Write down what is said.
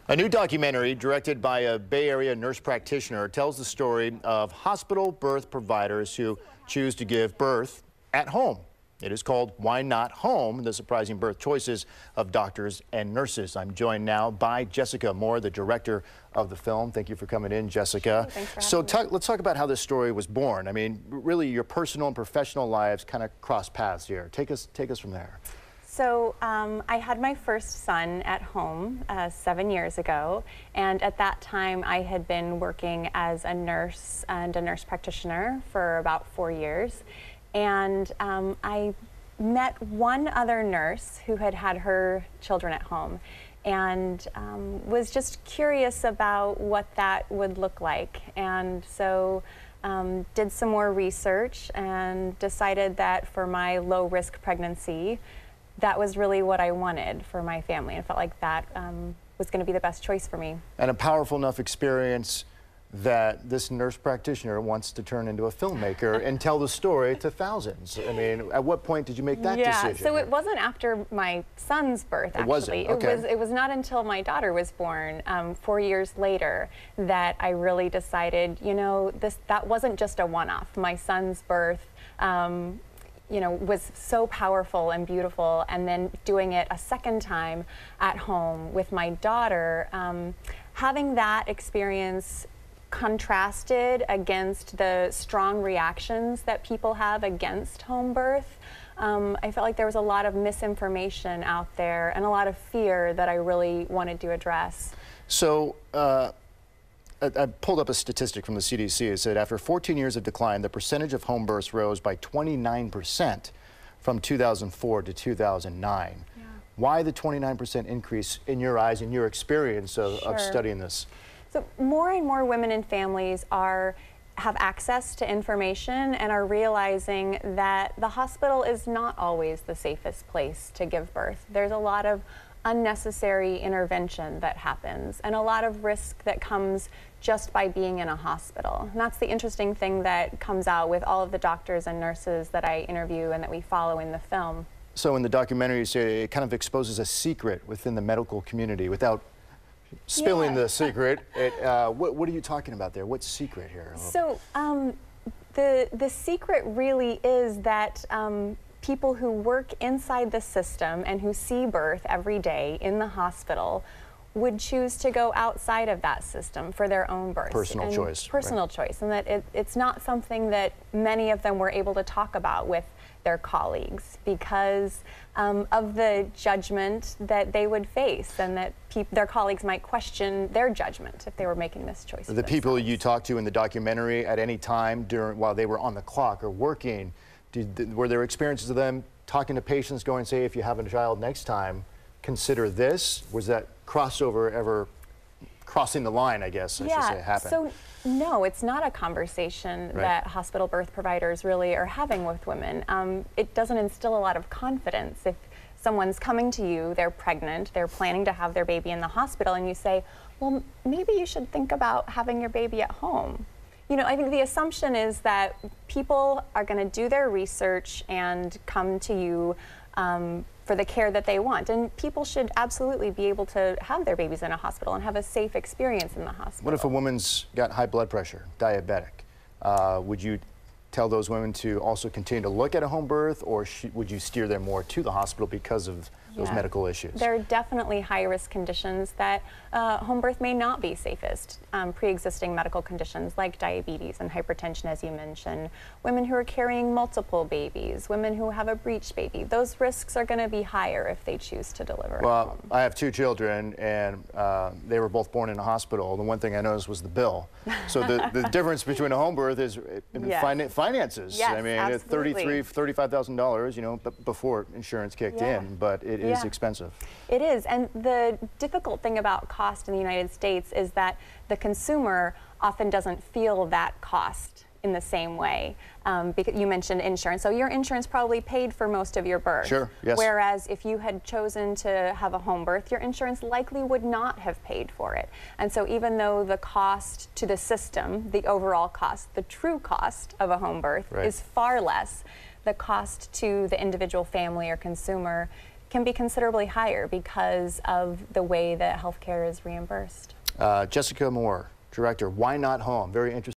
A new documentary directed by a Bay Area nurse practitioner tells the story of hospital birth providers who choose to give birth at home. It is called Why Not Home? The Surprising Birth Choices of Doctors and Nurses. I'm joined now by Jessica Moore, the director of the film. Thank you for coming in, Jessica. Thanks for having me. Let's talk about how this story was born. I mean, really, your personal and professional lives kind of cross paths here. Take us from there. So I had my first son at home 7 years ago, and at that time I had been working as a nurse and a nurse practitioner for about 4 years. And I met one other nurse who had had her children at home and was just curious about what that would look like. And so did some more research and decided that for my low-risk pregnancy, that was really what I wanted for my family. I felt like that was going to be the best choice for me. And a powerful enough experience that this nurse practitioner wants to turn into a filmmaker and tell the story to thousands. I mean, at what point did you make that decision? So it wasn't after my son's birth, actually. It wasn't? Okay. It was not until my daughter was born, 4 years later, that I really decided, you know, that wasn't just a one-off. My son's birth, you know, was so powerful and beautiful, and then doing it a second time at home with my daughter, having that experience contrasted against the strong reactions that people have against home birth. I felt like there was a lot of misinformation out there and a lot of fear that I really wanted to address. So I pulled up a statistic from the CDC. It said after 14 years of decline, the percentage of home births rose by 29% from 2004 to 2009. Yeah. Why the 29% increase in your eyes, in your experience of studying this? So more and more women and families have access to information and are realizing that the hospital is not always the safest place to give birth. There's a lot of unnecessary intervention that happens and a lot of risk that comes just by being in a hospital. And that's the interesting thing that comes out with all of the doctors and nurses that I interview and that we follow in the film. So in the documentary, you say it kind of exposes a secret within the medical community without spilling the secret. What are you talking about there? What's secret here? So the secret really is that people who work inside the system and who see birth every day in the hospital would choose to go outside of that system for their own birth. Personal choice. Personal choice, and that it's not something that many of them were able to talk about with their colleagues because of the judgment that they would face, and that their colleagues might question their judgment if they were making this choice. The people you talked to in the documentary at any time while they were on the clock or working, were there experiences of them talking to patients going, say, if you have a child next time, consider this? Was that crossover ever crossing the line, I guess I should say, happen? So no, it's not a conversation that hospital birth providers really are having with women. It doesn't instill a lot of confidence. If someone's coming to you, they're pregnant, they're planning to have their baby in the hospital, and you say, well, maybe you should think about having your baby at home. You know, I think the assumption is that people are going to do their research and come to you for the care that they want. And people should absolutely be able to have their babies in a hospital and have a safe experience in the hospital. What if a woman's got high blood pressure, diabetic? Would you tell those women to also continue to look at a home birth, or would you steer them more to the hospital because of those medical issues? There are definitely high-risk conditions that home birth may not be safest. Pre-existing medical conditions like diabetes and hypertension, as you mentioned. Women who are carrying multiple babies, women who have a breech baby, those risks are going to be higher if they choose to deliver at home. I have 2 children, and they were both born in a hospital. The one thing I noticed was the bill. So the difference between a home birth is finances. Yes, I mean, $35,000, you know, before insurance kicked in, but it is expensive. It is, and the difficult thing about cost in the United States is that the consumer often doesn't feel that cost in the same way. Because you mentioned insurance, so your insurance probably paid for most of your birth. Sure, yes. Whereas if you had chosen to have a home birth, your insurance likely would not have paid for it. And so even though the cost to the system, the overall cost, the true cost of a home birth is far less, the cost to the individual family or consumer can be considerably higher because of the way that healthcare is reimbursed. Jessica Moore, Director, Why Not Home? Very interesting.